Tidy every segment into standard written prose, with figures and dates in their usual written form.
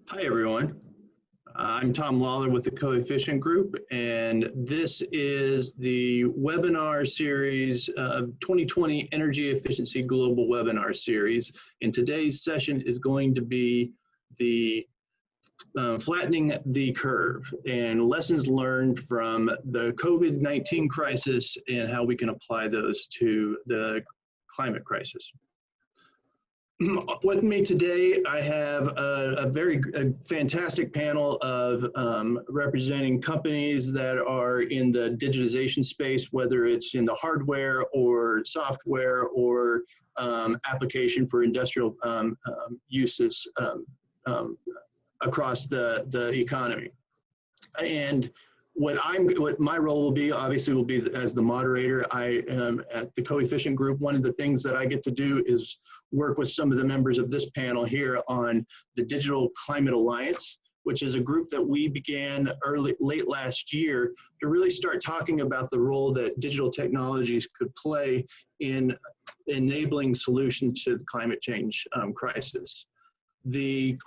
Hi, everyone. I'm Tom Lawler with the Coefficient Group, and this is the webinar series of 2020 Energy Efficiency Global Webinar Series. And today's session is going to be the flattening the curve and lessons learned from the COVID-19 crisis and how we can apply those to the climate crisis. With me today, I have a fantastic panel of representing companies that are in the digitization space, whether it's in the hardware or software or application for industrial uses across the economy. And what my role will be, obviously, will be as the moderator. I am at the Coefficient Group. One of the things that I get to do is work with some of the members of this panel here on the Digital Climate Alliance, which is a group that we began late last year to really start talking about the role that digital technologies could play in enabling solutions to the climate change crisis. The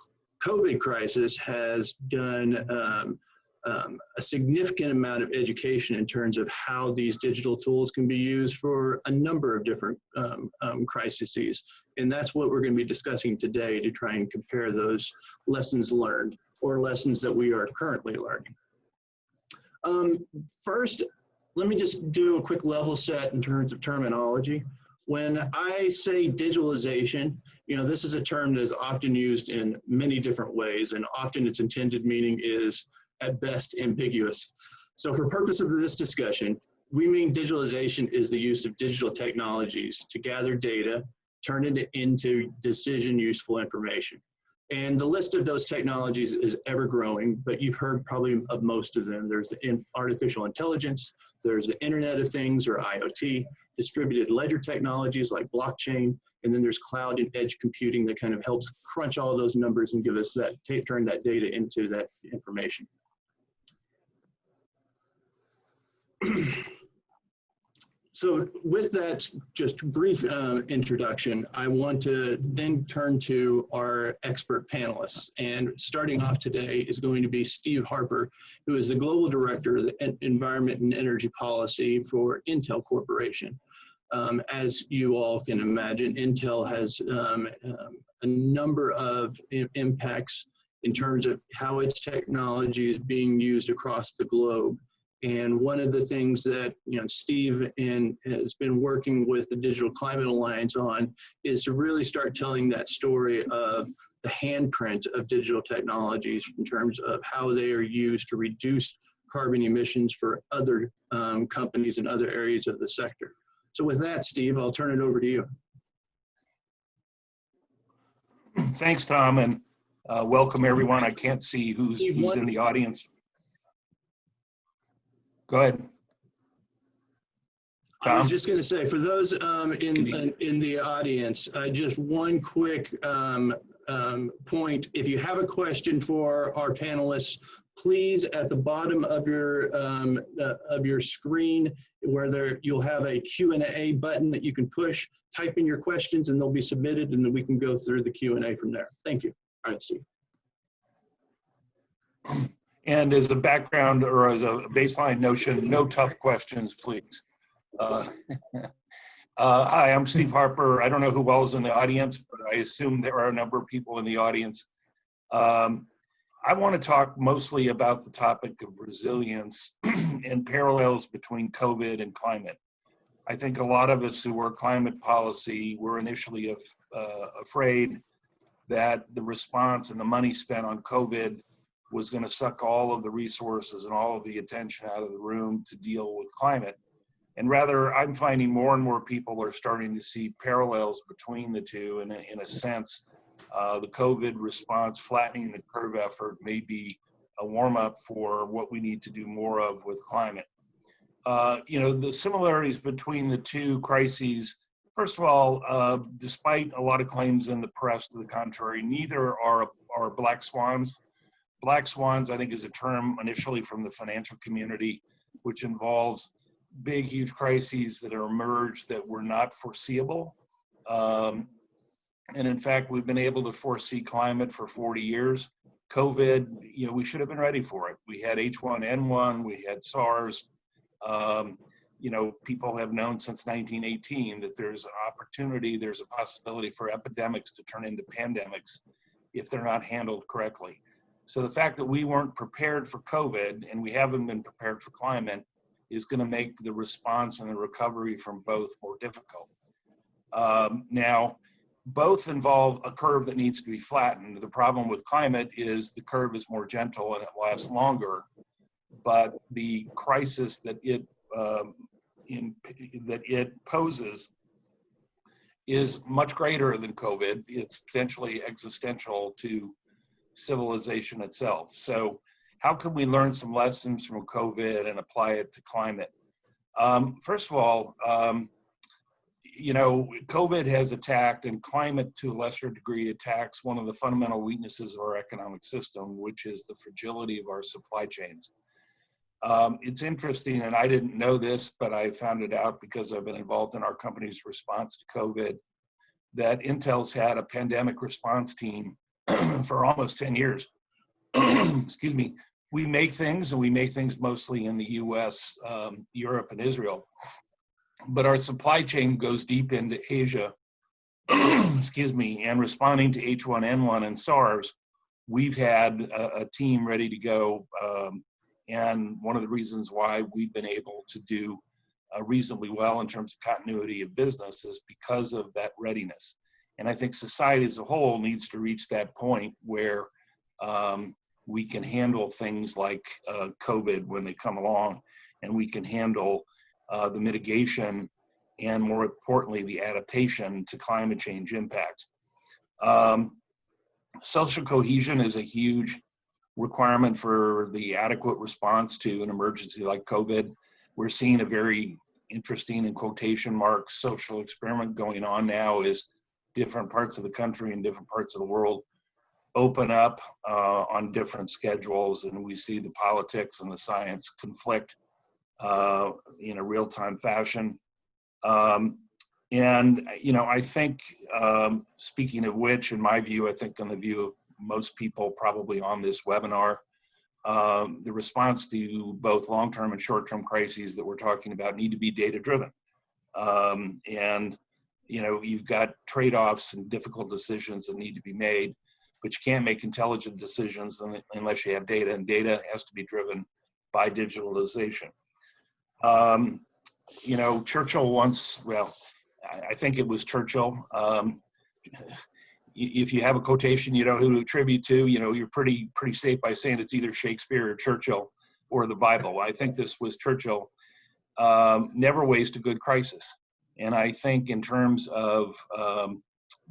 COVID crisis has done a significant amount of education in terms of how these digital tools can be used for a number of different crises. And that's what we're going to be discussing today to try and compare those lessons learned or lessons that we are currently learning. First, let me just do a quick level set in terms of terminology. When I say digitalization, this is a term that is often used in many different ways, and often its intended meaning is at best ambiguous. So for purpose of this discussion, we mean digitalization is the use of digital technologies to gather data, turn it into decision useful information. And the list of those technologies is ever growing, but you've heard probably of most of them. There's artificial intelligence, there's the Internet of Things or IoT, distributed ledger technologies like blockchain, and then there's cloud and edge computing that kind of helps crunch all those numbers and give us that, turn that data into that information. So with that just brief introduction, I want to then turn to our expert panelists. And starting off today is going to be Steve Harper, who is the Global Director of the Environment and Energy Policy for Intel Corporation. As you all can imagine, Intel has a number of impacts in terms of how its technology is being used across the globe. And one of the things that Steve has been working with the Digital Climate Alliance on is to really start telling that story of the handprint of digital technologies in terms of how they are used to reduce carbon emissions for other companies in other areas of the sector. So with that, Steve, I'll turn it over to you. Thanks, Tom, and welcome everyone. I can't see who's in the audience. Go ahead. Tom? I was just going to say, for those in the audience, just one quick point. If you have a question for our panelists, please, at the bottom of your screen, where you'll have a Q&A button that you can push, type in your questions, and they'll be submitted, and then we can go through the Q&A from there. Thank you. All right, Steve. And as a background or as a baseline notion, no tough questions, please. Hi, I'm Steve Harper. I don't know who else is in the audience, but I assume there are a number of people in the audience. I want to talk mostly about the topic of resilience and parallels between COVID and climate. I think a lot of us who were climate policy were initially afraid that the response and the money spent on COVID was going to suck all of the resources and all of the attention out of the room to deal with climate. And rather, I'm finding more and more people are starting to see parallels between the two. And in a sense, the COVID response, flattening the curve effort may be a warm-up for what we need to do more of with climate. The similarities between the two crises, first of all, despite a lot of claims in the press to the contrary, neither are black swans. Black swans, I think, is a term initially from the financial community, which involves big, huge crises that are emerged that were not foreseeable. And in fact, we've been able to foresee climate for 40 years. COVID, we should have been ready for it. We had H1N1, we had SARS. People have known since 1918 that there's an opportunity, there's a possibility for epidemics to turn into pandemics if they're not handled correctly. So the fact that we weren't prepared for COVID and we haven't been prepared for climate is going to make the response and the recovery from both more difficult. Now, both involve a curve that needs to be flattened. The problem with climate is the curve is more gentle and it lasts longer, but the crisis that it poses is much greater than COVID. It's potentially existential to civilization itself. So how can we learn some lessons from COVID and apply it to climate? First of all, COVID has attacked, and climate to a lesser degree attacks one of the fundamental weaknesses of our economic system, which is the fragility of our supply chains. It's interesting, and I didn't know this, but I found it out because I've been involved in our company's response to COVID, that Intel's had a pandemic response team for almost 10 years. Excuse me. We make things, and we make things mostly in the US, Europe, and Israel. But our supply chain goes deep into Asia, excuse me, and responding to H1N1 and SARS, we've had a team ready to go. And one of the reasons why we've been able to do reasonably well in terms of continuity of business is because of that readiness. And I think society as a whole needs to reach that point where we can handle things like COVID when they come along, and we can handle the mitigation and, more importantly, the adaptation to climate change impacts. Social cohesion is a huge requirement for the adequate response to an emergency like COVID. We're seeing a very interesting, in quotation marks, social experiment going on now as different parts of the country and different parts of the world open up on different schedules, and we see the politics and the science conflict in a real-time fashion. I think, speaking of which, in my view, I think in the view of most people probably on this webinar, the response to both long-term and short-term crises that we're talking about need to be data-driven. You've got trade-offs and difficult decisions that need to be made, but you can't make intelligent decisions unless you have data, and data has to be driven by digitalization. Churchill once, well, I think it was Churchill. If you have a quotation you know who to attribute to, you're pretty safe by saying it's either Shakespeare or Churchill or the Bible. I think this was Churchill. Never waste a good crisis. And I think in terms of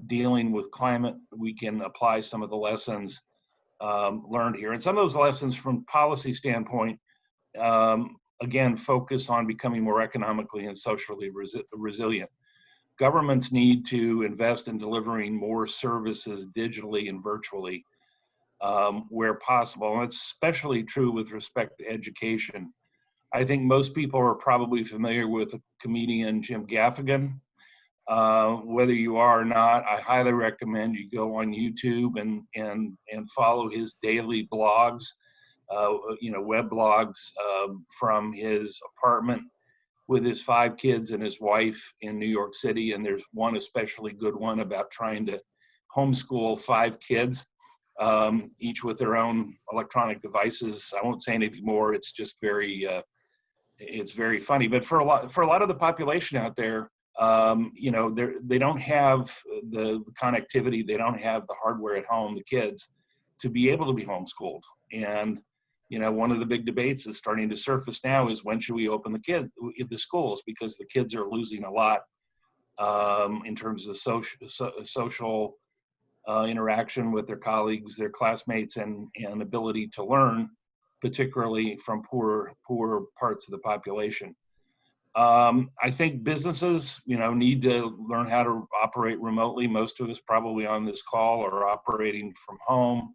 dealing with climate, we can apply some of the lessons learned here. And some of those lessons from policy standpoint, again, focus on becoming more economically and socially resilient. Governments need to invest in delivering more services digitally and virtually where possible. And it's especially true with respect to education. I think most people are probably familiar with the comedian Jim Gaffigan. Whether you are or not, I highly recommend you go on YouTube and follow his daily blogs, web blogs from his apartment with his 5 kids and his wife in New York City. And there's one especially good one about trying to homeschool 5 kids, each with their own electronic devices. I won't say anything more. It's just it's very funny. But for a lot of the population out there, they don't have the connectivity, they don't have the hardware at home, the kids, to be able to be homeschooled. And one of the big debates that's starting to surface now is when should we open the schools, because the kids are losing a lot in terms of social interaction with their colleagues, their classmates, and ability to learn, particularly from poor parts of the population. I think businesses, need to learn how to operate remotely. Most of us probably on this call are operating from home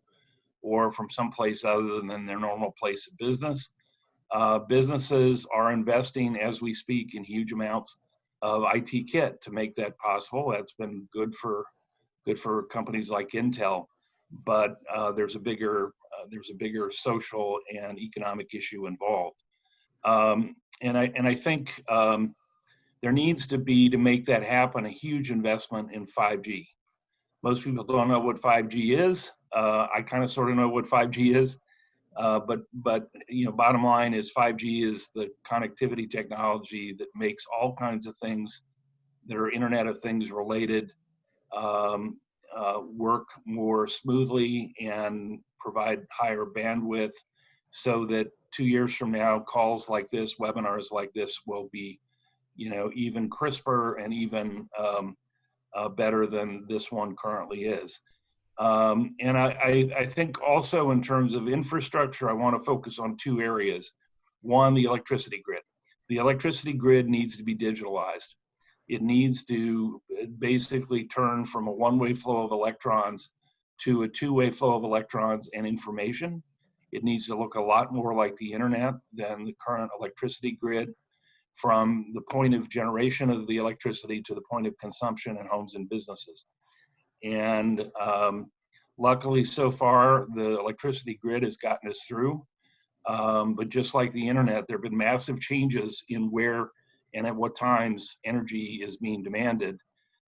or from someplace other than their normal place of business. Businesses are investing as we speak in huge amounts of IT kit to make that possible. That's been good for companies like Intel. but there's a bigger social and economic issue involved. And I think there needs to be, to make that happen, a huge investment in 5G. Most people don't know what 5G is. I kind of sort of know what 5G is, but bottom line is 5G is the connectivity technology that makes all kinds of things that are Internet of Things related work more smoothly and provide higher bandwidth, so that 2 years from now, calls like this, webinars like this, will be, even crisper and even better than this one currently is. And I think also in terms of infrastructure, I want to focus on two areas. One, the electricity grid. The electricity grid needs to be digitalized. It needs to basically turn from a one-way flow of electrons to a two-way flow of electrons and information. It needs to look a lot more like the internet than the current electricity grid, from the point of generation of the electricity to the point of consumption in homes and businesses. And luckily, so far, the electricity grid has gotten us through. But just like the internet, there have been massive changes in where and at what times energy is being demanded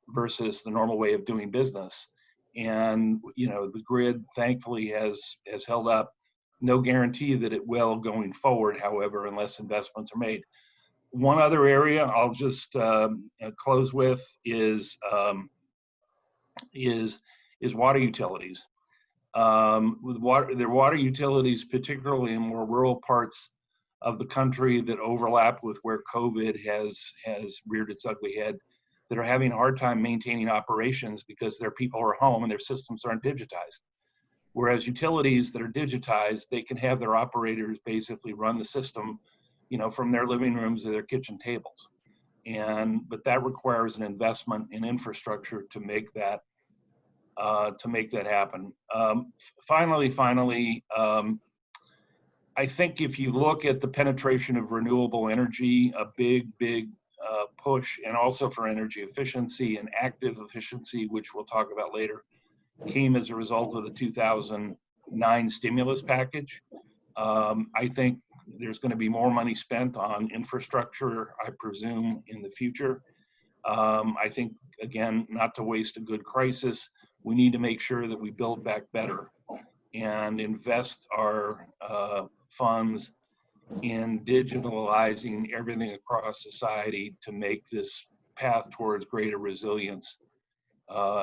versus the normal way of doing business. And the grid, thankfully, has held up. No guarantee that it will going forward, however, unless investments are made. One other area I'll just close with is water utilities. With water utilities, particularly in more rural parts of the country that overlap with where COVID has reared its ugly head, that are having a hard time maintaining operations because their people are home and their systems aren't digitized. Whereas utilities that are digitized, they can have their operators basically run the system, from their living rooms to their kitchen tables. But that requires an investment in infrastructure to make that happen. Finally, I think if you look at the penetration of renewable energy, a big push, and also for energy efficiency and active efficiency, which we'll talk about later, came as a result of the 2009 stimulus package. I think there's going to be more money spent on infrastructure, I presume, in the future. I think, again, not to waste a good crisis, we need to make sure that we build back better and invest our funds in digitalizing everything across society to make this path towards greater resilience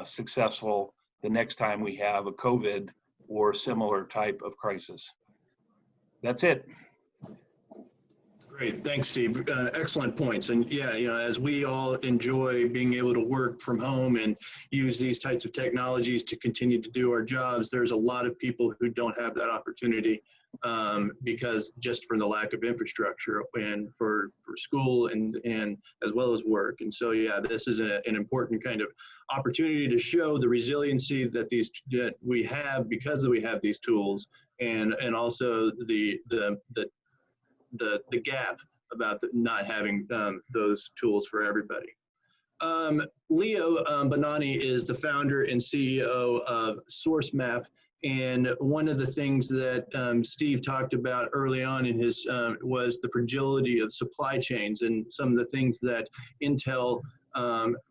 successful the next time we have a COVID or similar type of crisis. That's it. Great, thanks, Steve. Excellent points. And yeah, as we all enjoy being able to work from home and use these types of technologies to continue to do our jobs, there's a lot of people who don't have that opportunity because just for the lack of infrastructure and for school and as well as work. And so, yeah, this is an important kind of opportunity to show the resiliency that we have because we have these tools, and also the gap about not having those tools for everybody. Leo Bonanni is the founder and CEO of SourceMap, and one of the things that Steve talked about early on in his was the fragility of supply chains and some of the things that Intel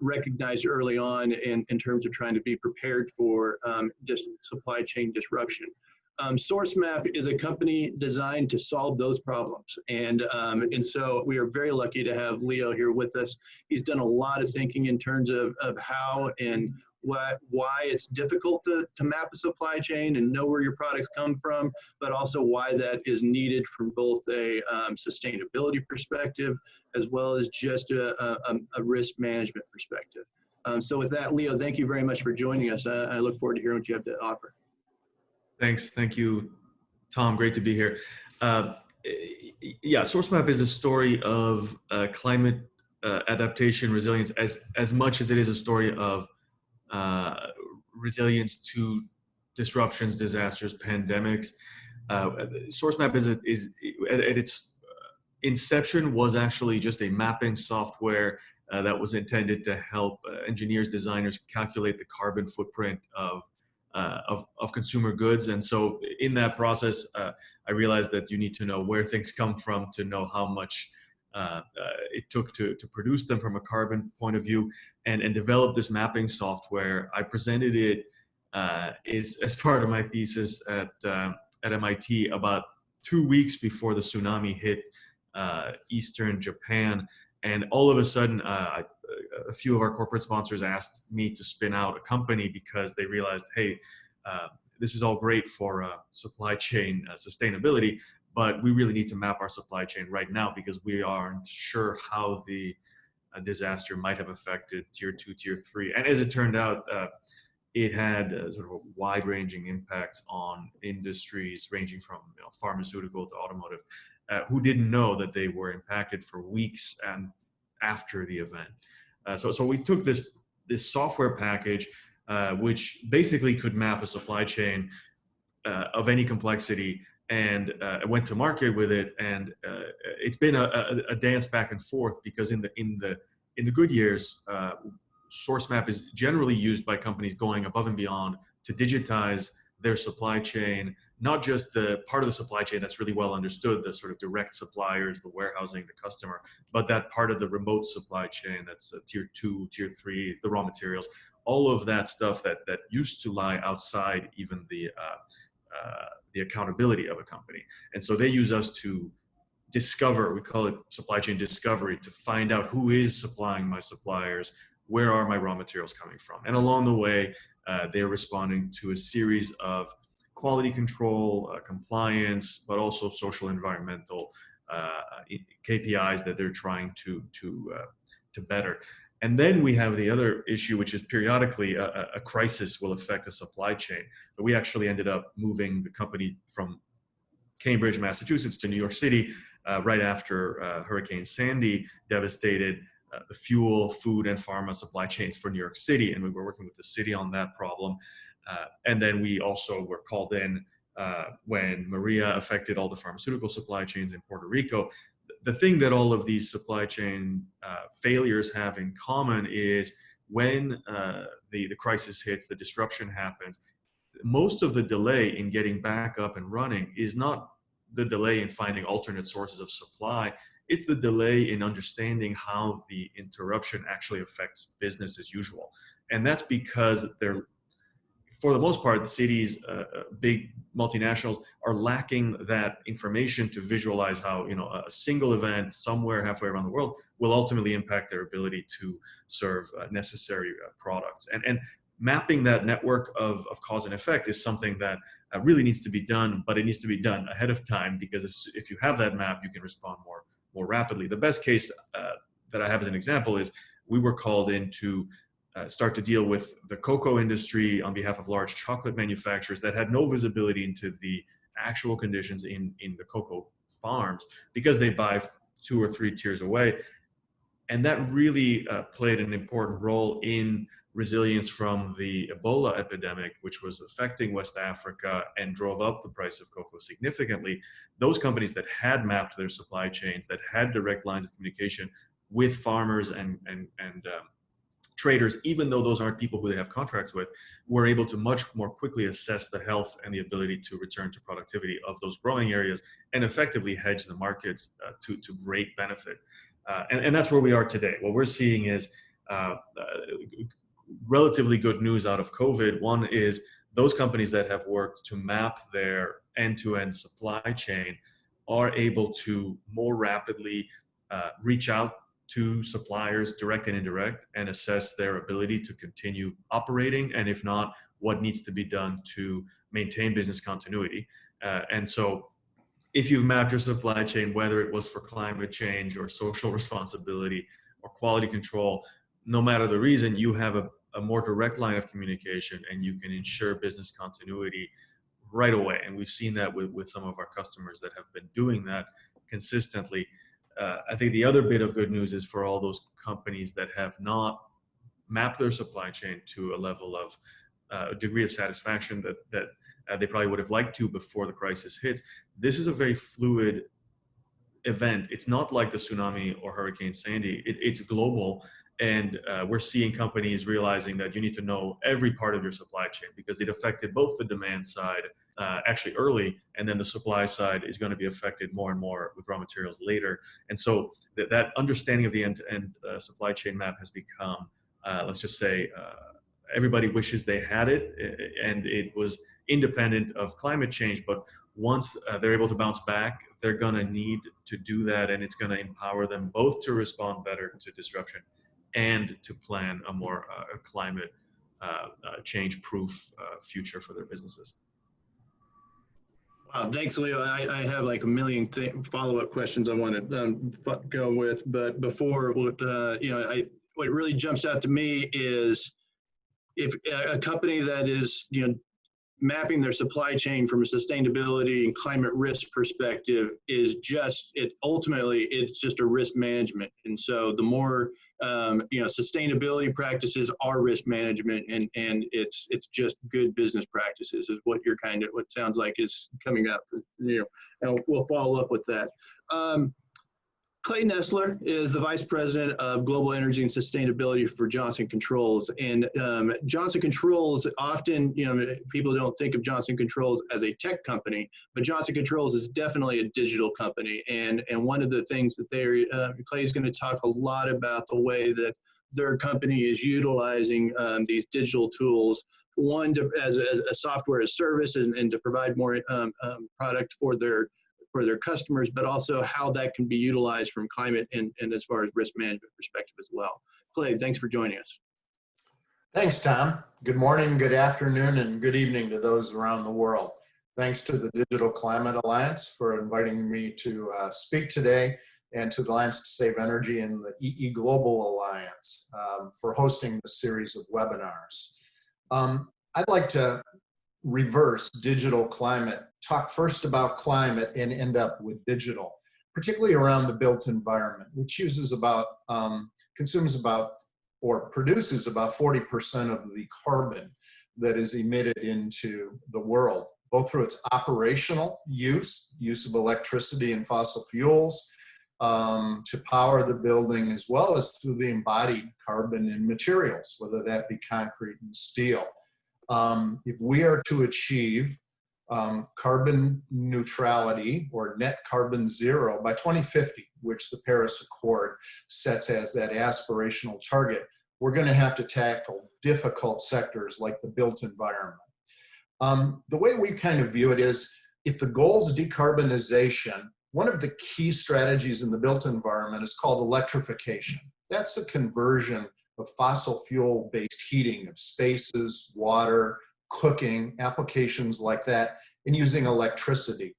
recognized early on in terms of trying to be prepared for just supply chain disruption. SourceMap is a company designed to solve those problems. And so we are very lucky to have Leo here with us. He's done a lot of thinking in terms of how and why it's difficult to map a supply chain and know where your products come from, but also why that is needed from both a sustainability perspective as well as just a risk management perspective. So with that, Leo, thank you very much for joining us. I look forward to hearing what you have to offer. Thanks. Thank you, Tom. Great to be here. Yeah, SourceMap is a story of climate adaptation, resilience, as much as it is a story of resilience to disruptions, disasters, pandemics. SourceMap is at its inception was actually just a mapping software that was intended to help engineers, designers calculate the carbon footprint of of consumer goods. And so in that process, I realized that you need to know where things come from to know how much it took to produce them from a carbon point of view, and develop this mapping software. I presented it as part of my thesis at MIT about 2 weeks before the tsunami hit Eastern Japan. And all of a sudden, a few of our corporate sponsors asked me to spin out a company because they realized, hey, this is all great for supply chain sustainability, but we really need to map our supply chain right now because we aren't sure how the disaster might have affected tier 2, tier 3. And as it turned out, it had sort of wide-ranging impacts on industries ranging from pharmaceutical to automotive, who didn't know that they were impacted for weeks and after the event. So we took this software package, which basically could map a supply chain of any complexity, and went to market with it. And it's been a dance back and forth because in the good years, SourceMap is generally used by companies going above and beyond to digitize their supply chain, not just the part of the supply chain that's really well understood, the sort of direct suppliers, the warehousing, the customer, but that part of the remote supply chain that's tier 2, tier 3, the raw materials, all of that stuff that used to lie outside even the accountability of a company. And so they use us to discover, we call it supply chain discovery, to find out who is supplying my suppliers, where are my raw materials coming from. And along the way, they're responding to a series of quality control, compliance, but also social environmental KPIs that they're trying to better. And then we have the other issue, which is periodically a crisis will affect a supply chain. But we actually ended up moving the company from Cambridge, Massachusetts to New York City right after Hurricane Sandy devastated the fuel, food, and pharma supply chains for New York City. And we were working with the city on that problem. And then we also were called in when Maria affected all the pharmaceutical supply chains in Puerto Rico. The thing that all of these supply chain failures have in common is when the crisis hits, the disruption happens, most of the delay in getting back up and running is not the delay in finding alternate sources of supply. It's the delay in understanding how the interruption actually affects business as usual. And that's because they're, for the most part, cities, big multinationals are lacking that information to visualize how a single event somewhere halfway around the world will ultimately impact their ability to serve necessary products. And mapping that network of cause and effect is something that really needs to be done, but it needs to be done ahead of time, because if you have that map, you can respond more rapidly. The best case that I have as an example is we were called in to start to deal with the cocoa industry on behalf of large chocolate manufacturers that had no visibility into the actual conditions in the cocoa farms because they buy 2 or 3 tiers away. And that really played an important role in resilience from the Ebola epidemic, which was affecting West Africa and drove up the price of cocoa significantly. Those companies that had mapped their supply chains, that had direct lines of communication with farmers and traders, even though those aren't people who they have contracts with, were able to much more quickly assess the health and the ability to return to productivity of those growing areas and effectively hedge the markets to great benefit. And that's where we are today. What we're seeing is relatively good news out of COVID. One is those companies that have worked to map their end-to-end supply chain are able to more rapidly reach out to suppliers, direct and indirect, and assess their ability to continue operating, and if not, what needs to be done to maintain business continuity. And so if you've mapped your supply chain, whether it was for climate change or social responsibility or quality control, no matter the reason, you have a more direct line of communication and you can ensure business continuity right away. And we've seen that with some of our customers that have been doing that consistently. I think the other bit of good news is for all those companies that have not mapped their supply chain to a level of a degree of satisfaction that they probably would have liked to before the crisis hits. This is a very fluid event. It's not like the tsunami or Hurricane Sandy. It's global, And we're seeing companies realizing that you need to know every part of your supply chain because it affected both the demand side actually early, and then the supply side is going to be affected more and more with raw materials later. And so that understanding of the end-to-end supply chain map has become, let's just say, everybody wishes they had it, and it was independent of climate change. But once they're able to bounce back, they're going to need to do that, and it's going to empower them both to respond better to disruption and to plan a more climate change-proof future for their businesses. Wow, thanks, Leo. I have like a million follow-up questions I want to go with, but before, what really jumps out to me is if a company that is, mapping their supply chain from a sustainability and climate risk perspective is ultimately it's just a risk management. And so the more, sustainability practices are risk management, and it's just good business practices is what what sounds like is coming up from you. And we'll follow up with that. Clay Dessler is the Vice President of Global Energy and Sustainability for Johnson Controls. And Johnson Controls, often, people don't think of Johnson Controls as a tech company, but Johnson Controls is definitely a digital company. And one of the things that Clay's going to talk a lot about the way that their company is utilizing these digital tools, one as a software as service and to provide more product for their customers, but also how that can be utilized from climate and as far as risk management perspective as well. Clay, thanks for joining us. Thanks, Tom. Good morning, good afternoon, and good evening to those around the world. Thanks to the Digital Climate Alliance for inviting me to speak today, and to the Alliance to Save Energy and the EE Global Alliance for hosting this series of webinars. I'd like to reverse digital climate, talk first about climate and end up with digital, particularly around the built environment, which uses about, consumes about, or produces about 40% of the carbon that is emitted into the world, both through its operational use of electricity and fossil fuels to power the building, as well as through the embodied carbon in materials, whether that be concrete and steel. If we are to achieve carbon neutrality or net carbon zero by 2050, which the Paris Accord sets as that aspirational target, we're going to have to tackle difficult sectors like the built environment. The way we kind of view it is, if the goal is decarbonization, one of the key strategies in the built environment is called electrification. That's the conversion of fossil fuel-based heating of spaces, water, cooking, applications like that, and using electricity.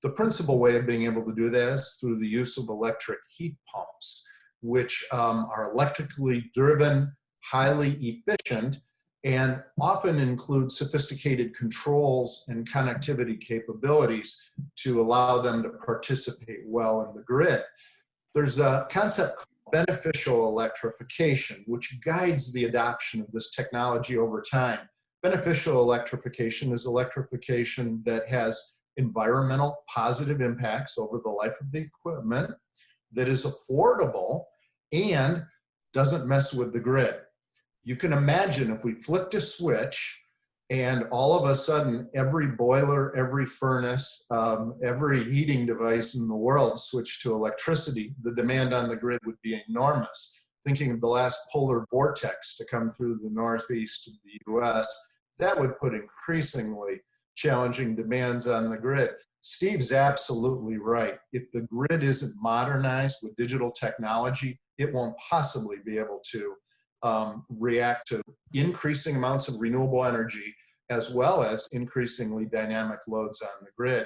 The principal way of being able to do that is through the use of electric heat pumps, which are electrically driven, highly efficient, and often include sophisticated controls and connectivity capabilities to allow them to participate well in the grid. There's a concept called beneficial electrification, which guides the adoption of this technology over time. Beneficial electrification is electrification that has environmental positive impacts over the life of the equipment, that is affordable, and doesn't mess with the grid. You can imagine if we flipped a switch and all of a sudden every boiler, every furnace, every heating device in the world switched to electricity, the demand on the grid would be enormous. Thinking of the last polar vortex to come through the northeast of the US, that would put increasingly challenging demands on the grid. Steve's absolutely right. If the grid isn't modernized with digital technology, it won't possibly be able to react to increasing amounts of renewable energy, as well as increasingly dynamic loads on the grid.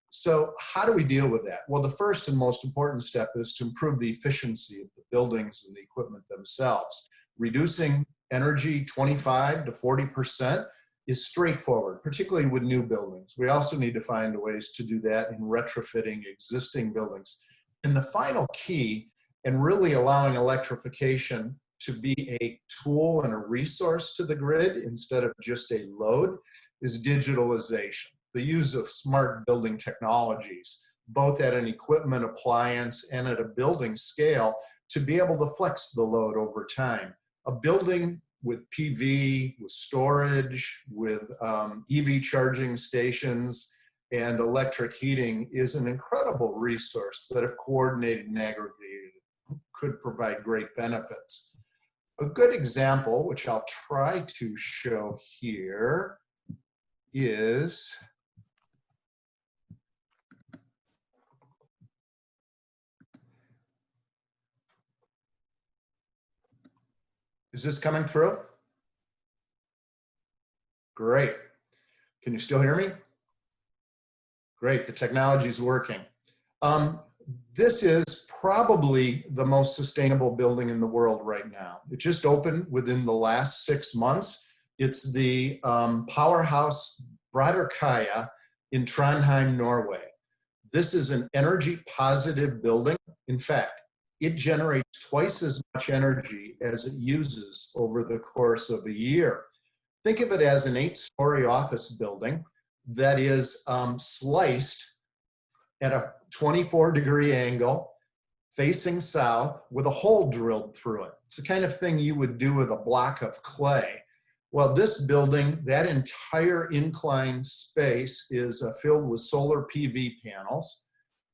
So how do we deal with that? Well, the first and most important step is to improve the efficiency of the buildings and the equipment themselves. Reducing energy 25 to 40% is straightforward, particularly with new buildings. We also need to find ways to do that in retrofitting existing buildings. And the final key, and really allowing electrification to be a tool and a resource to the grid instead of just a load, is digitalization. The use of smart building technologies, both at an equipment, appliance, and at a building scale, to be able to flex the load over time. A building with PV, with storage, with EV charging stations, and electric heating is an incredible resource that, if coordinated and aggregated, could provide great benefits. A good example, which I'll try to show here, is this coming through? Great. Can you still hear me? Great, the technology is working. This is probably the most sustainable building in the world right now. It just opened within the last 6 months. It's the powerhouse Braderkaia in Trondheim, Norway. This is an energy positive building. In fact, it generates twice as much energy as it uses over the course of a year. Think of it as an 8-story office building that is sliced at a 24-degree angle, facing south, with a hole drilled through it. It's the kind of thing you would do with a block of clay. Well, this building, that entire inclined space is filled with solar PV panels.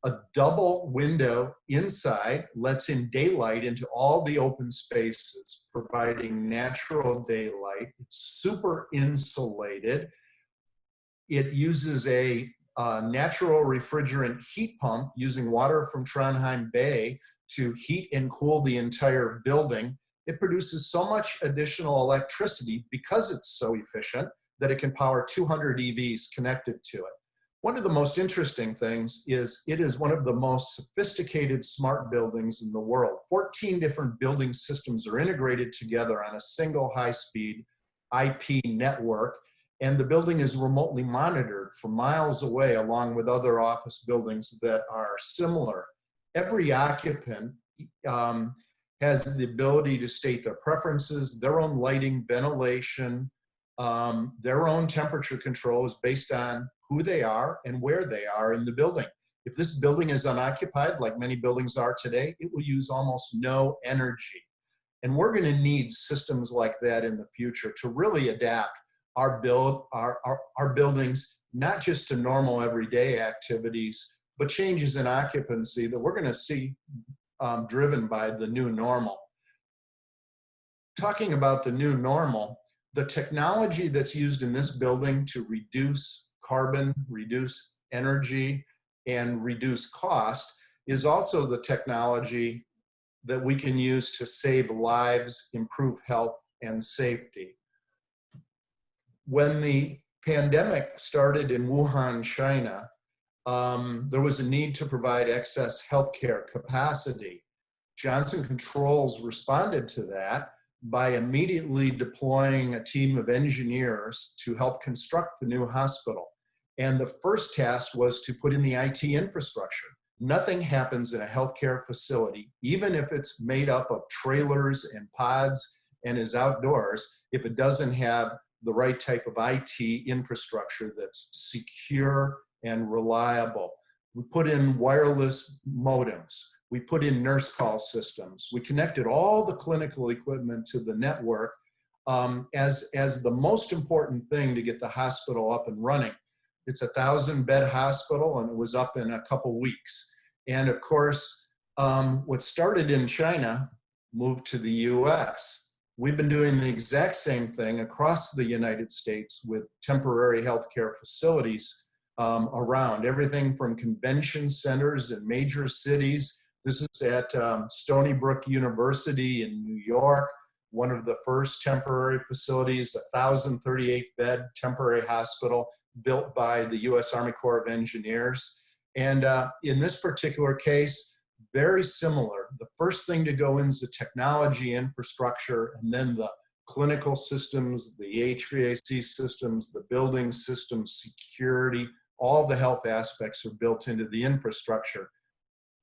A double window inside lets in daylight into all the open spaces, providing natural daylight. It's super insulated. It uses a natural refrigerant heat pump using water from Trondheim Bay to heat and cool the entire building. It produces so much additional electricity because it's so efficient that it can power 200 EVs connected to it. One of the most interesting things is it is one of the most sophisticated smart buildings in the world. 14 different building systems are integrated together on a single high-speed IP network, and the building is remotely monitored from miles away, along with other office buildings that are similar. Every occupant has the ability to state their preferences, their own lighting, ventilation, their own temperature control is based on who they are and where they are in the building. If this building is unoccupied, like many buildings are today, it will use almost no energy. And we're going to need systems like that in the future to really adapt our buildings, not just to normal everyday activities, but changes in occupancy that we're going to see driven by the new normal. Talking about the new normal, the technology that's used in this building to reduce carbon, reduce energy, and reduce cost is also the technology that we can use to save lives, improve health, and safety. When the pandemic started in Wuhan, China, there was a need to provide excess healthcare capacity. Johnson Controls responded to that by immediately deploying a team of engineers to help construct the new hospital. And the first task was to put in the IT infrastructure. Nothing happens in a healthcare facility, even if it's made up of trailers and pods and is outdoors, if it doesn't have the right type of IT infrastructure that's secure and reliable. We put in wireless modems. We put in nurse call systems. We connected all the clinical equipment to the network as the most important thing to get the hospital up and running. It's a 1,000-bed hospital, and it was up in a couple weeks. And of course, what started in China moved to the US. We've been doing the exact same thing across the United States with temporary healthcare facilities around, everything from convention centers in major cities. This is at Stony Brook University in New York, one of the first temporary facilities, a 1,038-bed temporary hospital built by the U.S. Army Corps of Engineers. And in this particular case, very similar. The first thing to go in is the technology infrastructure, and then the clinical systems, the HVAC systems, the building systems, security, all the health aspects are built into the infrastructure.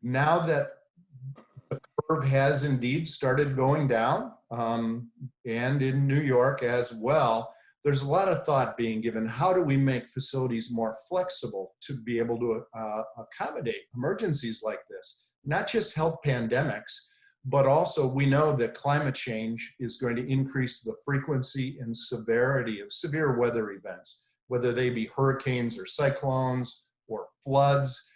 Now that the curve has indeed started going down, and in New York as well, there's a lot of thought being given. How do we make facilities more flexible to be able to accommodate emergencies like this? Not just health pandemics, but also we know that climate change is going to increase the frequency and severity of severe weather events, whether they be hurricanes or cyclones or floods,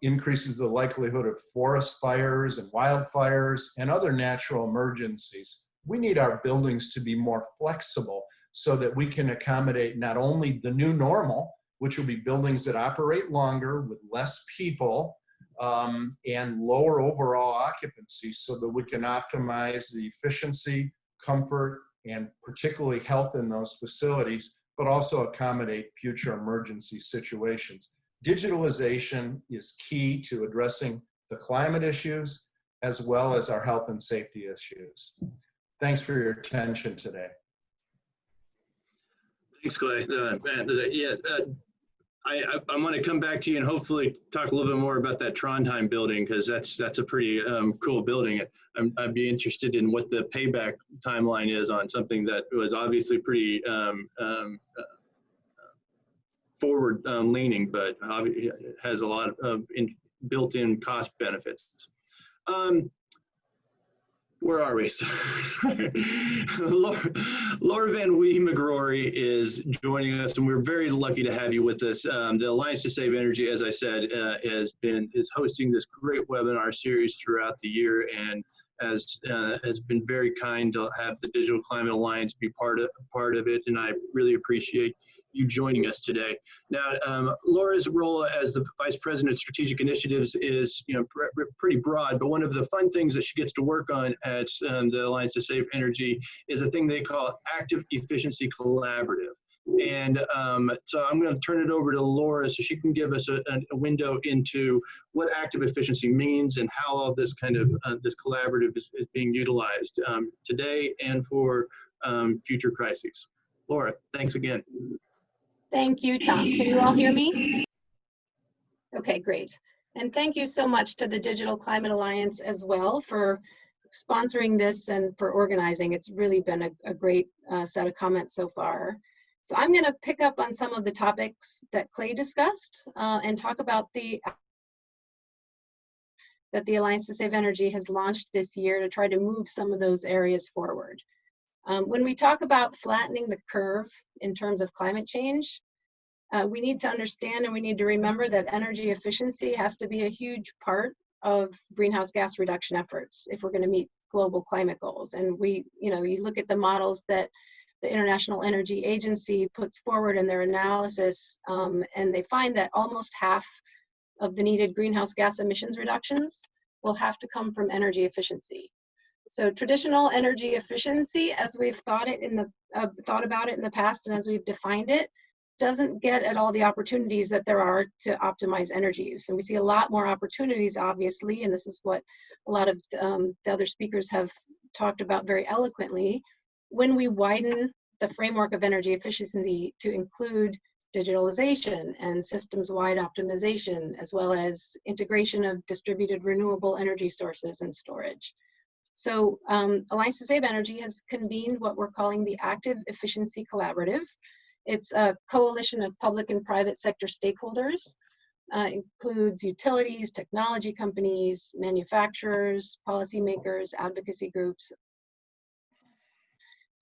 increases the likelihood of forest fires and wildfires and other natural emergencies. We need our buildings to be more flexible so that we can accommodate not only the new normal, which will be buildings that operate longer with less people and lower overall occupancy, so that we can optimize the efficiency, comfort, and particularly health in those facilities, but also accommodate future emergency situations. Digitalization is key to addressing the climate issues as well as our health and safety issues. Thanks for your attention today. Thanks, Clay. I want to come back to you and hopefully talk a little bit more about that Trondheim building, because that's a pretty cool building. I'd be interested in what the payback timeline is on something that was obviously pretty forward leaning, but has a lot of built-in cost benefits. Where are we? Laura Van Wee McGrory is joining us, and we're very lucky to have you with us. The Alliance to Save Energy, as I said, is hosting this great webinar series throughout the year, and has been very kind to have the Digital Climate Alliance be part of it, and I really appreciate you joining us today. Now, Laura's role as the Vice President of Strategic Initiatives is, pretty broad, but one of the fun things that she gets to work on at the Alliance to Save Energy is a thing they call Active Efficiency Collaborative. And so I'm going to turn it over to Laura so she can give us a window into what active efficiency means and how all this kind of this collaborative is being utilized today and for future crises. Laura, thanks again. Thank you, Tom. Can you all hear me? Okay, great. And thank you so much to the Digital Climate Alliance as well for sponsoring this and for organizing. It's really been a great set of comments so far. So I'm going to pick up on some of the topics that Clay discussed and talk about that the Alliance to Save Energy has launched this year to try to move some of those areas forward. When we talk about flattening the curve in terms of climate change, we need to understand and we need to remember that energy efficiency has to be a huge part of greenhouse gas reduction efforts if we're going to meet global climate goals. And you look at the models that the International Energy Agency puts forward in their analysis, and they find that almost half of the needed greenhouse gas emissions reductions will have to come from energy efficiency. So traditional energy efficiency, as we've thought about it in the past and as we've defined it, doesn't get at all the opportunities that there are to optimize energy use. And we see a lot more opportunities, obviously, and this is what a lot of the other speakers have talked about very eloquently, when we widen the framework of energy efficiency to include digitalization and systems-wide optimization, as well as integration of distributed renewable energy sources and storage. So Alliance to Save Energy has convened what we're calling the Active Efficiency Collaborative. It's a coalition of public and private sector stakeholders. Includes utilities, technology companies, manufacturers, policymakers, advocacy groups,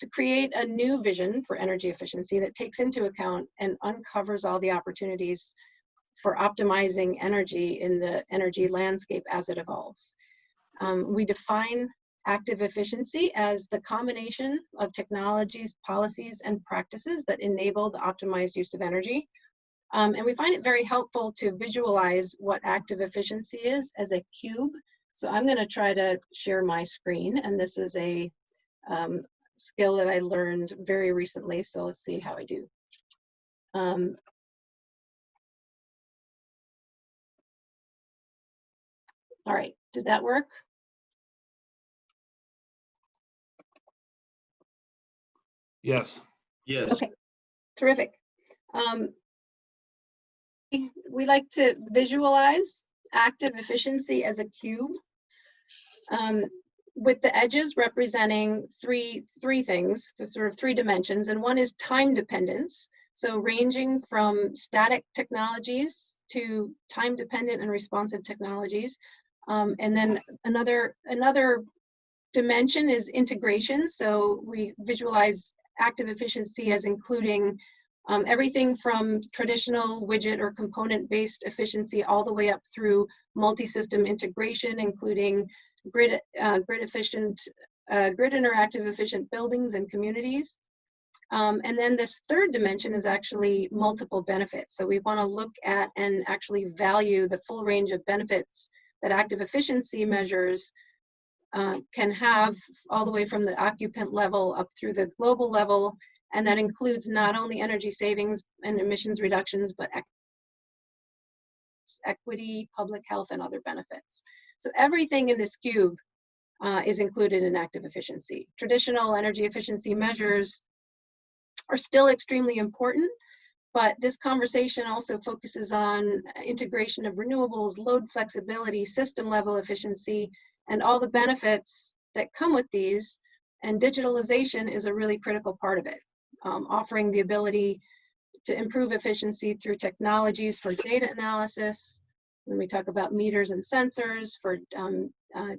to create a new vision for energy efficiency that takes into account and uncovers all the opportunities for optimizing energy in the energy landscape as it evolves. We define active efficiency as the combination of technologies, policies, and practices that enable the optimized use of energy. And we find it very helpful to visualize what active efficiency is as a cube. So I'm going to try to share my screen, and this is a skill that I learned very recently, so let's see how I do. All right, did that work? Yes. Yes. Okay, terrific. We like to visualize active efficiency as a cube, with the edges representing three things, so sort of three dimensions, and one is time dependence, so ranging from static technologies to time dependent and responsive technologies. And then another dimension is integration. So we visualize active efficiency as including everything from traditional widget or component-based efficiency all the way up through multi-system integration, including grid interactive efficient buildings and communities. And then this third dimension is actually multiple benefits. So we want to look at and actually value the full range of benefits that active efficiency measures can have, all the way from the occupant level up through the global level. And that includes not only energy savings and emissions reductions, but equity, public health, and other benefits. So everything in this cube is included in active efficiency. Traditional energy efficiency measures are still extremely important, but this conversation also focuses on integration of renewables, load flexibility, system level efficiency, and all the benefits that come with these. And digitalization is a really critical part of it, offering the ability to improve efficiency through technologies for data analysis. When we talk about meters and sensors, for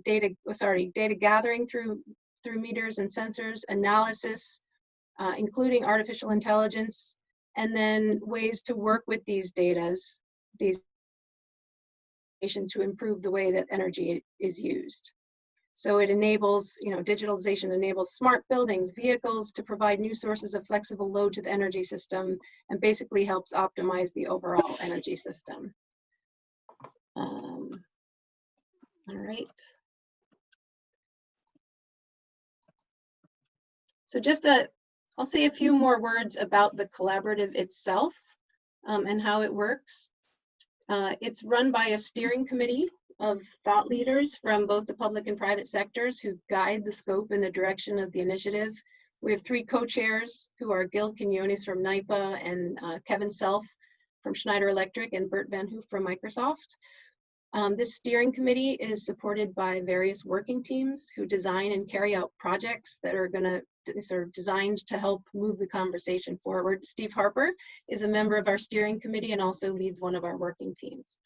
data gathering through meters and sensors, analysis, including artificial intelligence, and then ways to work with these data, to improve the way that energy is used. So it enables, digitalization enables smart buildings, vehicles to provide new sources of flexible load to the energy system, and basically helps optimize the overall energy system. All right. So I'll say a few more words about the collaborative itself and how it works. It's run by a steering committee of thought leaders from both the public and private sectors who guide the scope and the direction of the initiative. We have 3 co-chairs who are Gil Quinones from NYPA and Kevin Self from Schneider Electric and Bert Van Hoof from Microsoft. This steering committee is supported by various working teams who design and carry out projects that are going to sort of designed to help move the conversation forward. Steve Harper is a member of our steering committee and also leads one of our working teams.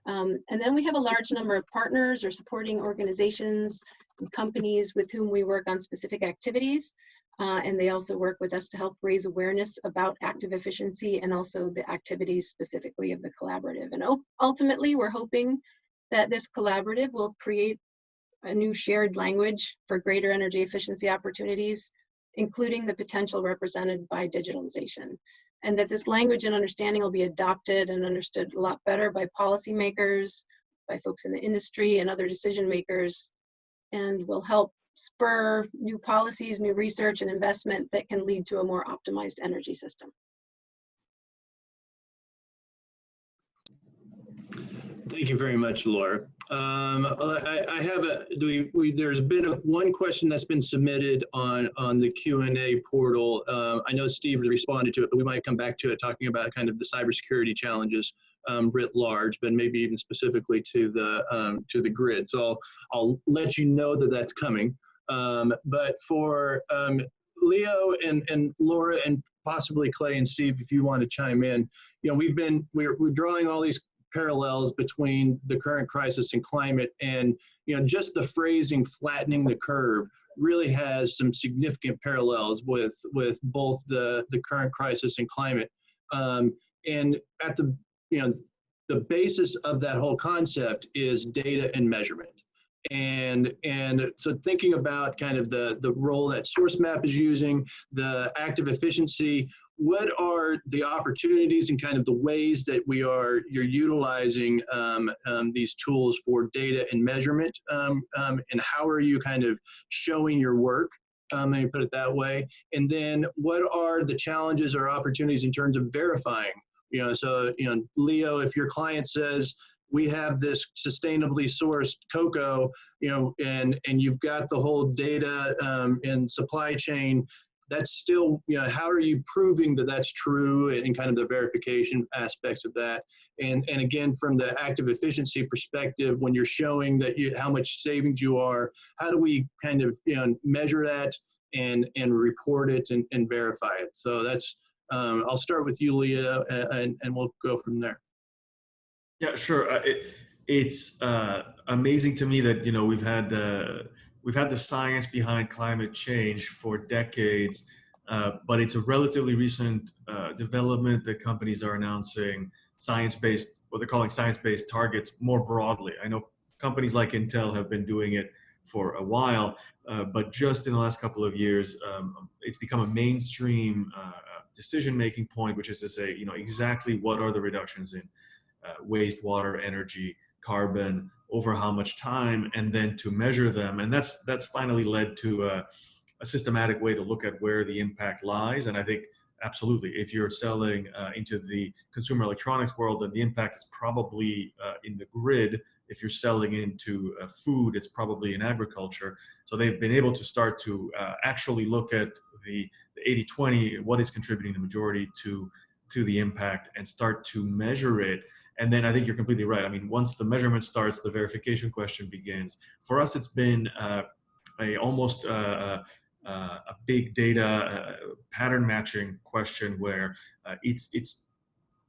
And then we have a large number of partners or supporting organizations and companies with whom we work on specific activities. And they also work with us to help raise awareness about active efficiency and also the activities specifically of the collaborative. And ultimately, we're hoping that this collaborative will create a new shared language for greater energy efficiency opportunities, including the potential represented by digitalization. And that this language and understanding will be adopted and understood a lot better by policymakers, by folks in the industry and other decision makers, and will help spur new policies, new research and investment that can lead to a more optimized energy system. Thank you very much, Laura. I have there's been one question that's been submitted on the Q&A portal. I know Steve has responded to it, but we might come back to it talking about kind of the cybersecurity challenges writ large, but maybe even specifically to the grid. So I'll let you know that that's coming. But for Leo and Laura and possibly Clay and Steve, if you want to chime in, we're drawing all these parallels between the current crisis and climate, and just the phrasing "flattening the curve" really has some significant parallels with both the current crisis and climate. And at the basis of that whole concept is data and measurement. And so thinking about kind of the role that SourceMap is using, the active efficiency, what are the opportunities and kind of the ways that you're utilizing these tools for data and measurement, and how are you kind of showing your work? Let me put it that way. And then what are the challenges or opportunities in terms of verifying? So Leo, if your client says, we have this sustainably sourced cocoa, and you've got the whole data and supply chain, that's still, how are you proving that that's true, and kind of the verification aspects of that? And again, from the active efficiency perspective, when you're showing that how much savings you are, how do we kind of measure that and report it and verify it? So that's, I'll start with you, Leah, and we'll go from there. Yeah, sure. it's amazing to me that, you know, we've had the science behind climate change for decades, but it's a relatively recent development that companies are announcing science-based, what they're calling science-based targets more broadly. I know companies like Intel have been doing it for a while, but just in the last couple of years, it's become a mainstream decision-making point, which is to say, you know, exactly what are the reductions in wastewater, energy, carbon, over how much time, and then to measure them. And that's finally led to a systematic way to look at where the impact lies. And I think absolutely, if you're selling into the consumer electronics world, then the impact is probably in the grid. If you're selling into food, it's probably in agriculture. So they've been able to start to actually look at the 80-20, what is contributing the majority to the impact, and start to measure it. And then I think you're completely right. I mean, once the measurement starts, the verification question begins. For us, it's been almost a big data pattern matching question where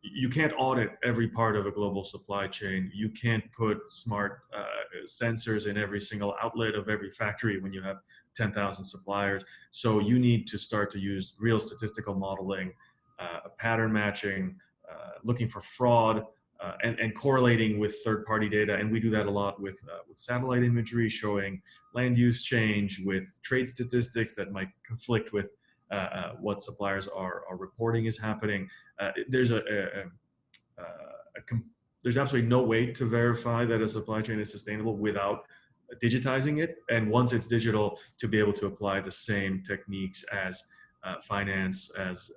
you can't audit every part of a global supply chain. You can't put smart sensors in every single outlet of every factory when you have 10,000 suppliers. So you need to start to use real statistical modeling, pattern matching, looking for fraud, and correlating with third-party data. And we do that a lot with satellite imagery showing land use change, with trade statistics that might conflict with what suppliers are reporting is happening. There's there's absolutely no way to verify that a supply chain is sustainable without digitizing it. And once it's digital, to be able to apply the same techniques as finance, as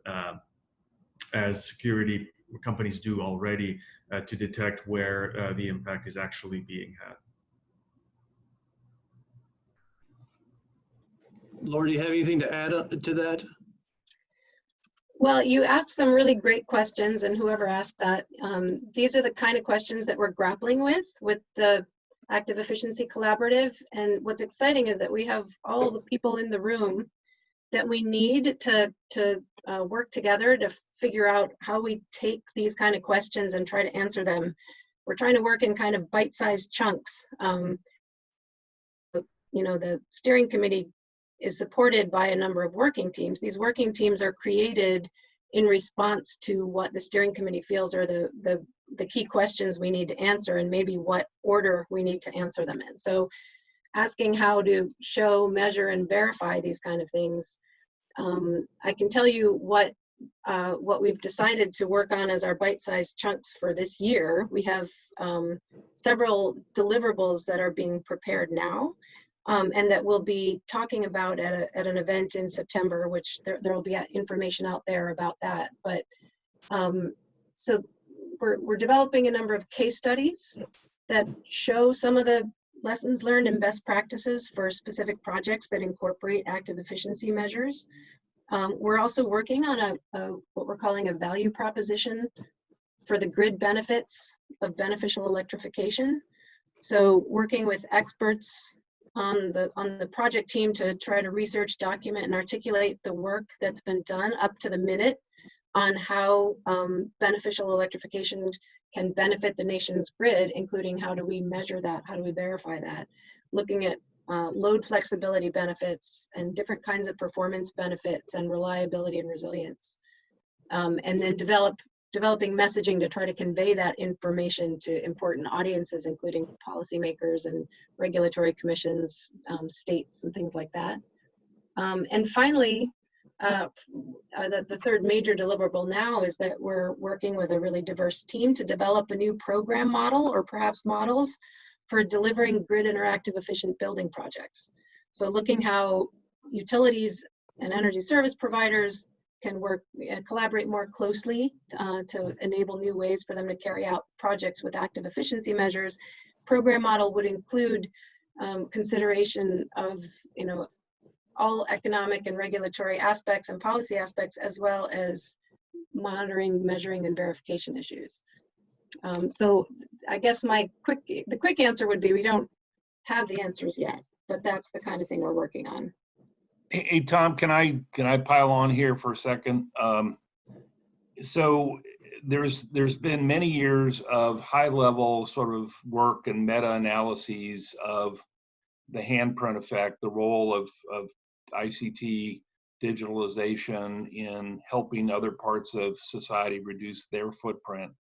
security companies do already, to detect where the impact is actually being had. Laura, do you have anything to add to that? Well, you asked some really great questions, and whoever asked that, these are the kind of questions that we're grappling with the Active Efficiency Collaborative. And what's exciting is that we have all the people in the room that we need to work together to figure out how we take these kind of questions and try to answer them. We're trying to work in kind of bite-sized chunks. You know, the steering committee is supported by a number of working teams. These working teams are created in response to what the steering committee feels are the key questions we need to answer, and maybe what order we need to answer them in. So asking how to show, measure, and verify these kind of things. I can tell you what we've decided to work on as our bite-sized chunks for this year. We have several deliverables that are being prepared now, and that we'll be talking about at an event in September, which there will be information out there about that. But so we're developing a number of case studies that show some of the lessons learned and best practices for specific projects that incorporate active efficiency measures. We're also working on what we're calling a value proposition for the grid benefits of beneficial electrification. So working with experts on the project team to try to research, document, and articulate the work that's been done up to the minute on how beneficial electrification can benefit the nation's grid, including how do we measure that, how do we verify that, looking at load flexibility benefits and different kinds of performance benefits and reliability and resilience. And then developing messaging to try to convey that information to important audiences, including policymakers and regulatory commissions, states, and things like that. And finally, the third major deliverable now is that we're working with a really diverse team to develop a new program model, or perhaps models, for delivering grid interactive efficient building projects. So looking how utilities and energy service providers can collaborate more closely to enable new ways for them to carry out projects with active efficiency measures. Program model would include consideration of, you know, all economic and regulatory aspects and policy aspects, as well as monitoring, measuring, and verification issues. So I guess the quick answer would be we don't have the answers yet, but that's the kind of thing we're working on. Hey, Tom, can I pile on here for a second? So there's been many years of high-level sort of work and meta-analyses of the handprint effect, the role of ICT digitalization in helping other parts of society reduce their footprint.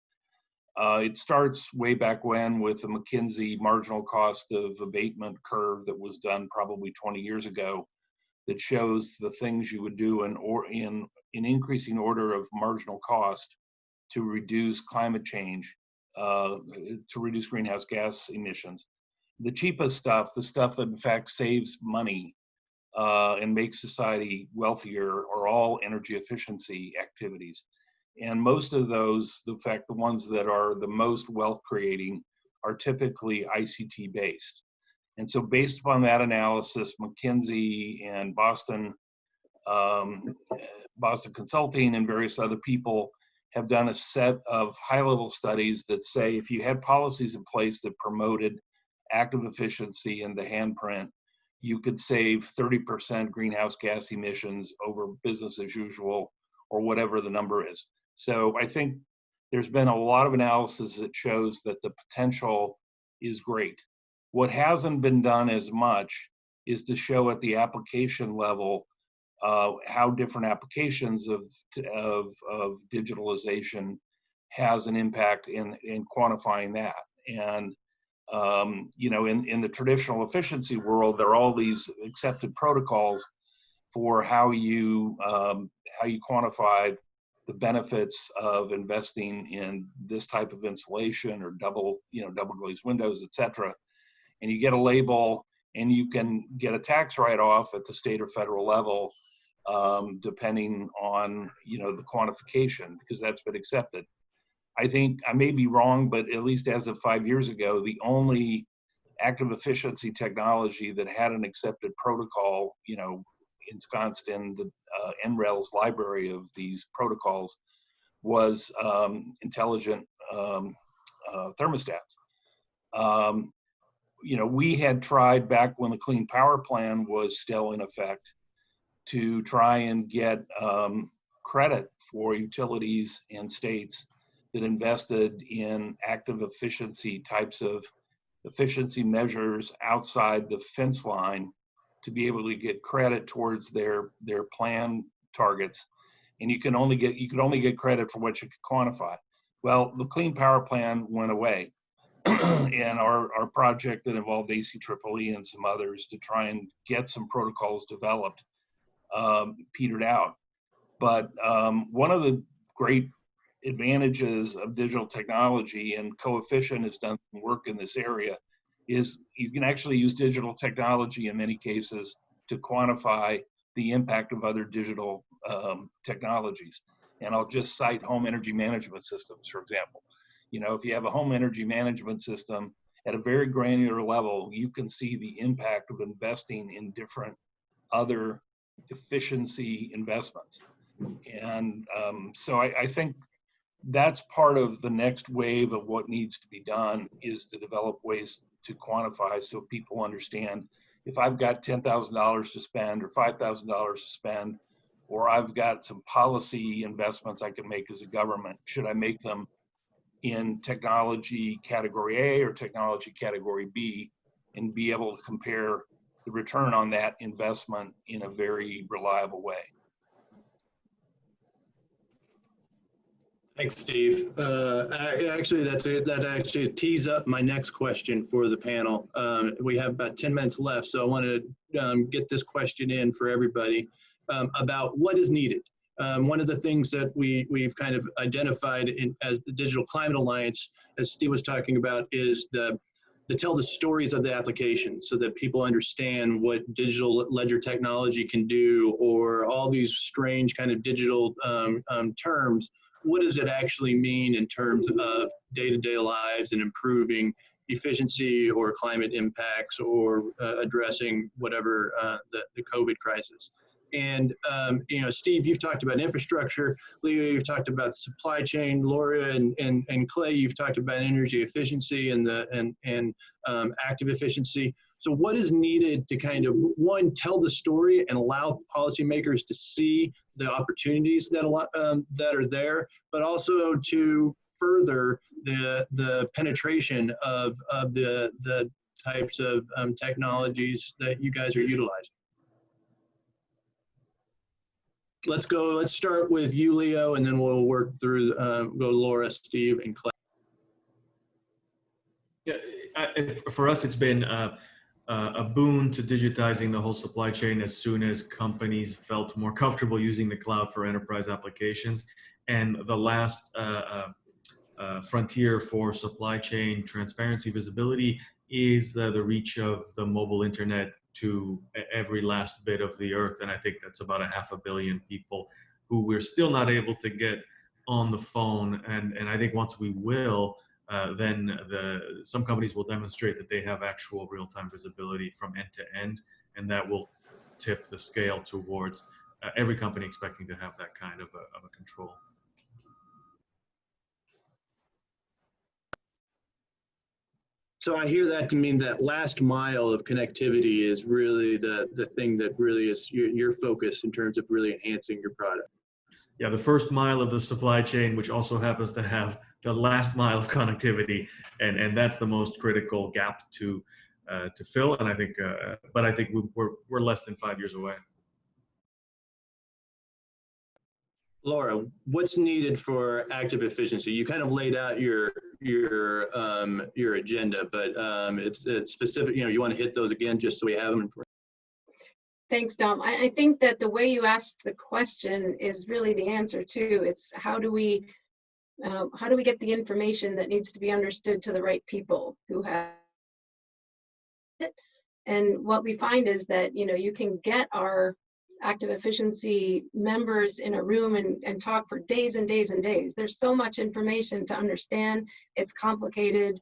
It starts way back when with the McKinsey marginal cost of abatement curve that was done probably 20 years ago, that shows the things you would do in increasing order of marginal cost to reduce climate change, to reduce greenhouse gas emissions. The cheapest stuff, the stuff that in fact saves money and makes society wealthier, are all energy efficiency activities. And most of those, in fact, the ones that are the most wealth creating are typically ICT based. And so based upon that analysis, McKinsey and Boston Consulting and various other people have done a set of high-level studies that say if you had policies in place that promoted active efficiency in the handprint, you could save 30% greenhouse gas emissions over business as usual, or whatever the number is. So I think there's been a lot of analysis that shows that the potential is great. What hasn't been done as much is to show at the application level how different applications of digitalization has an impact in quantifying that. And you know, in the traditional efficiency world, there are all these accepted protocols for how you quantify the benefits of investing in this type of insulation or double glazed windows, et cetera. And you get a label, and you can get a tax write-off at the state or federal level, depending on the quantification, because that's been accepted. I think I may be wrong, but at least as of 5 years ago, the only active efficiency technology that had an accepted protocol, ensconced in the NREL's library of these protocols, was intelligent thermostats. We had tried back when the Clean Power Plan was still in effect to try and get credit for utilities and states that invested in active efficiency types of efficiency measures outside the fence line to be able to get credit towards their plan targets. And you could only get credit for what you could quantify. Well, the Clean Power Plan went away. And our project that involved ACEEE and some others to try and get some protocols developed petered out. But one of the great advantages of digital technology, and Coefficient has done some work in this area, is you can actually use digital technology in many cases to quantify the impact of other digital technologies. And I'll just cite home energy management systems, for example. If you have a home energy management system at a very granular level, you can see the impact of investing in different other efficiency investments. And so I think that's part of the next wave of what needs to be done, is to develop ways to quantify so people understand, if I've got $10,000 to spend or $5,000 to spend, or I've got some policy investments I can make as a government, should I make them in technology category A or technology category B, and be able to compare the return on that investment in a very reliable way. Thanks, Steve. Actually, that actually tees up my next question for the panel. We have about 10 minutes left, so I want to get this question in for everybody about what is needed. One of the things that we've kind of identified as the Digital Climate Alliance, as Steve was talking about, is to tell the stories of the application so that people understand what digital ledger technology can do, or all these strange kind of digital terms. What does it actually mean in terms of day-to-day lives and improving efficiency or climate impacts, or addressing whatever the COVID crisis? And Steve, you've talked about infrastructure. Leo, you've talked about supply chain. Laura and Clay, you've talked about energy efficiency and active efficiency. So what is needed to kind of, one, tell the story and allow policymakers to see the opportunities that that are there, but also to further the penetration of the types of technologies that you guys are utilizing. Let's start with you, Leo, and then we'll work through, go Laura, Steve, and Clay. Yeah, for us, it's been a boon to digitizing the whole supply chain as soon as companies felt more comfortable using the cloud for enterprise applications. And the last frontier for supply chain transparency visibility is the reach of the mobile internet to every last bit of the earth. And I think that's about 500 million people who we're still not able to get on the phone. And I think once we will, then some companies will demonstrate that they have actual real-time visibility from end to end, and that will tip the scale towards every company expecting to have that kind of a control. So I hear that to mean that last mile of connectivity is really the thing that really is your focus in terms of really enhancing your product. Yeah, the first mile of the supply chain, which also happens to have the last mile of connectivity, and that's the most critical gap to fill. And I think, but I think we're less than 5 years away. Laura, what's needed for active efficiency? You kind of laid out your agenda, but it's specific. You want to hit those again just so we have them. Thanks, Dom. I think that the way you asked the question is really the answer too. It's how do we get the information that needs to be understood to the right people who have it? And what we find is that you can get our active efficiency members in a room and talk for days and days and days. There's so much information to understand. It's complicated.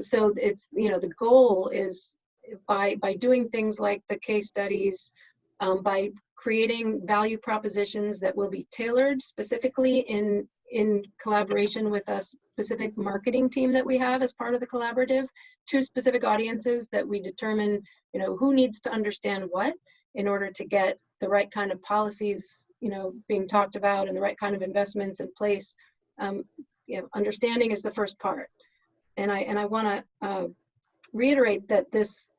So it's, the goal is by doing things like the case studies, by creating value propositions that will be tailored specifically in collaboration with a specific marketing team that we have as part of the collaborative, to specific audiences that we determine, who needs to understand what in order to get the right kind of policies, being talked about and the right kind of investments in place. Understanding is the first part. And I want to reiterate that this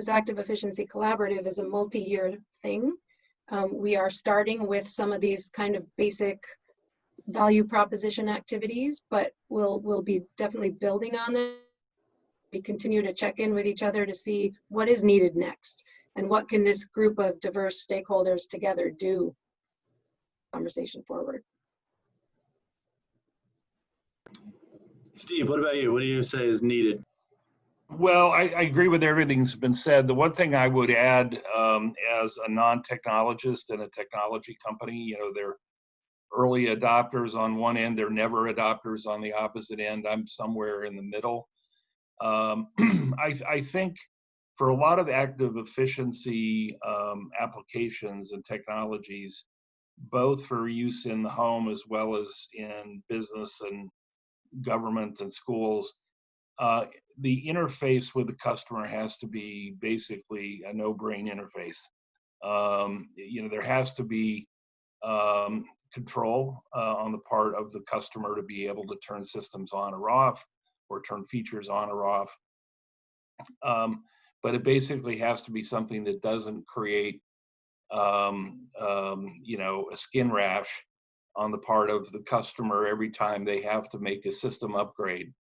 active efficiency collaborative is a multi-year thing. We are starting with some of these kind of basic value proposition activities, but we'll be definitely building on them. We continue to check in with each other to see what is needed next and what can this group of diverse stakeholders together do. Conversation forward. Steve, what about you? What do you say is needed? Well, I agree with everything that's been said. The one thing I would add as a non-technologist in a technology company, they're early adopters on one end, they're never adopters on the opposite end. I'm somewhere in the middle. I think for a lot of active efficiency applications and technologies, both for use in the home as well as in business and government and schools, the interface with the customer has to be basically a no-brain interface. There has to be control on the part of the customer to be able to turn systems on or off, or turn features on or off. But it basically has to be something that doesn't create, a skin rash on the part of the customer every time they have to make a system upgrade.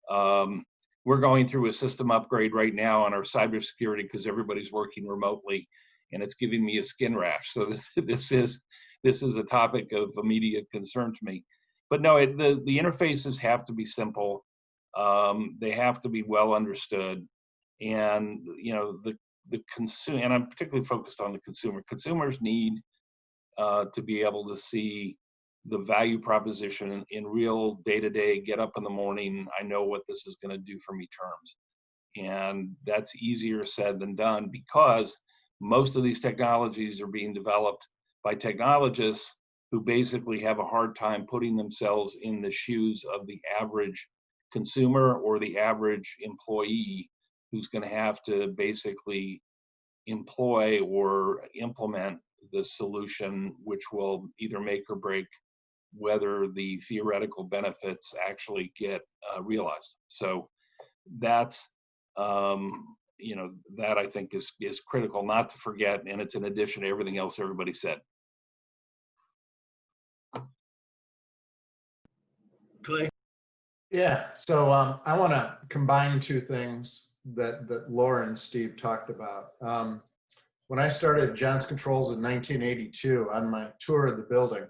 We're going through a system upgrade right now on our cybersecurity because everybody's working remotely, and it's giving me a skin rash. So this is a topic of immediate concern to me. But no, the interfaces have to be simple. They have to be well understood, and the consumer, and I'm particularly focused on the consumer. Consumers need to be able to see the value proposition in real day-to-day, get up in the morning, I know what this is going to do for me terms. And that's easier said than done, because most of these technologies are being developed by technologists who basically have a hard time putting themselves in the shoes of the average consumer or the average employee who's going to have to basically employ or implement the solution, which will either make or break whether the theoretical benefits actually get realized. So that's, you know, that I think is critical not to forget, and it's in addition to everything else everybody said. Clay? Yeah, so I want to combine two things that Laura and Steve talked about. When I started Johnson Controls in 1982 on my tour of the building,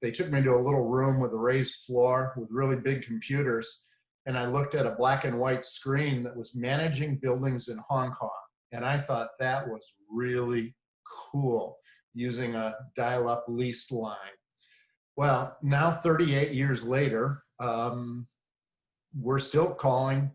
they took me to a little room with a raised floor with really big computers, and I looked at a black and white screen that was managing buildings in Hong Kong. And I thought that was really cool, using a dial-up leased line. Well, now 38 years later, we're still calling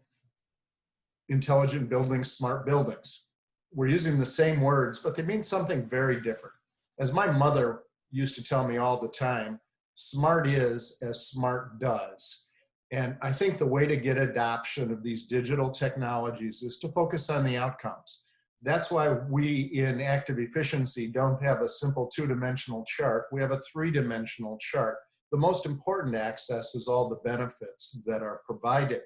intelligent buildings smart buildings. We're using the same words, but they mean something very different. As my mother used to tell me all the time, smart is as smart does. And I think the way to get adoption of these digital technologies is to focus on the outcomes. That's why we in active efficiency don't have a simple two-dimensional chart. We have a three-dimensional chart. The most important access is all the benefits that are provided.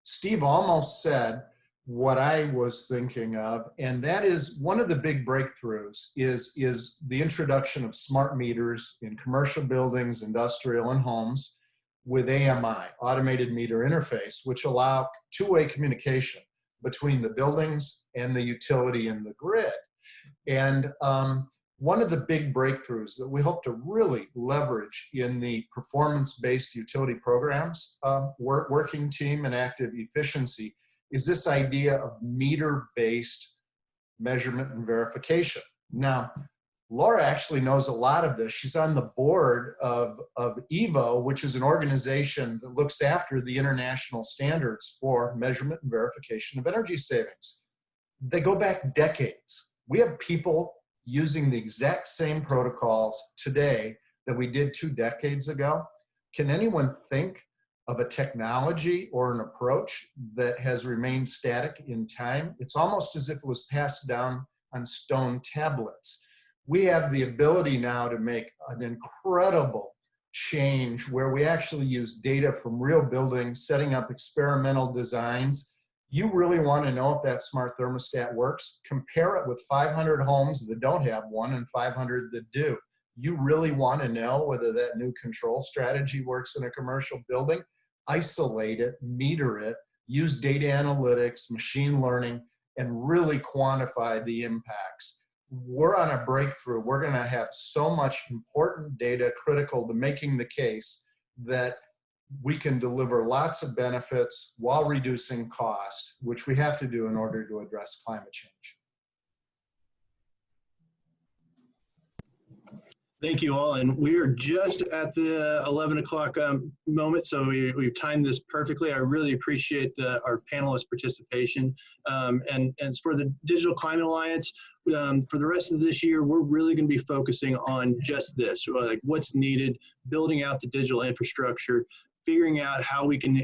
Steve almost said what I was thinking of, and that is one of the big breakthroughs is the introduction of smart meters in commercial buildings, industrial, and homes with AMI, automated meter interface, which allow two-way communication between the buildings and the utility and the grid. And one of the big breakthroughs that we hope to really leverage in the performance-based utility programs working team and active efficiency is this idea of meter-based measurement and verification. Now, Laura actually knows a lot of this. She's on the board of EVO, which is an organization that looks after the international standards for measurement and verification of energy savings. They go back decades. We have people using the exact same protocols today that we did 2 decades ago. Can anyone think of a technology or an approach that has remained static in time? It's almost as if it was passed down on stone tablets. We have the ability now to make an incredible change where we actually use data from real buildings, setting up experimental designs. You really want to know if that smart thermostat works? Compare it with 500 homes that don't have one and 500 that do. You really want to know whether that new control strategy works in a commercial building? Isolate it, meter it, use data analytics, machine learning, and really quantify the impacts. We're on a breakthrough. We're going to have so much important data critical to making the case that we can deliver lots of benefits while reducing cost, which we have to do in order to address climate change. Thank you all, and we are just at the 11 o'clock moment, so we've timed this perfectly. I really appreciate our panelists' participation. And as for the Digital Climate Alliance, for the rest of this year, we're really going to be focusing on just this, like what's needed, building out the digital infrastructure, figuring out how we can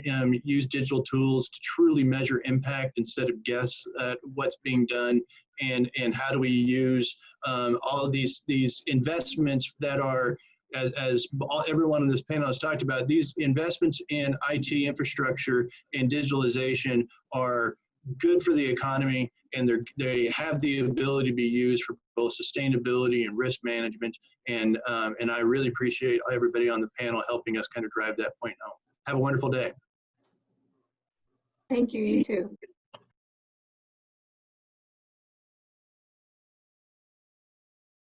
use digital tools to truly measure impact instead of guess at what's being done, and how do we use all of these investments that are, as everyone on this panel has talked about, these investments in IT infrastructure and digitalization are good for the economy, and they have the ability to be used for both sustainability and risk management. And I really appreciate everybody on the panel helping us kind of drive that point home. Have a wonderful day. Thank you, you too.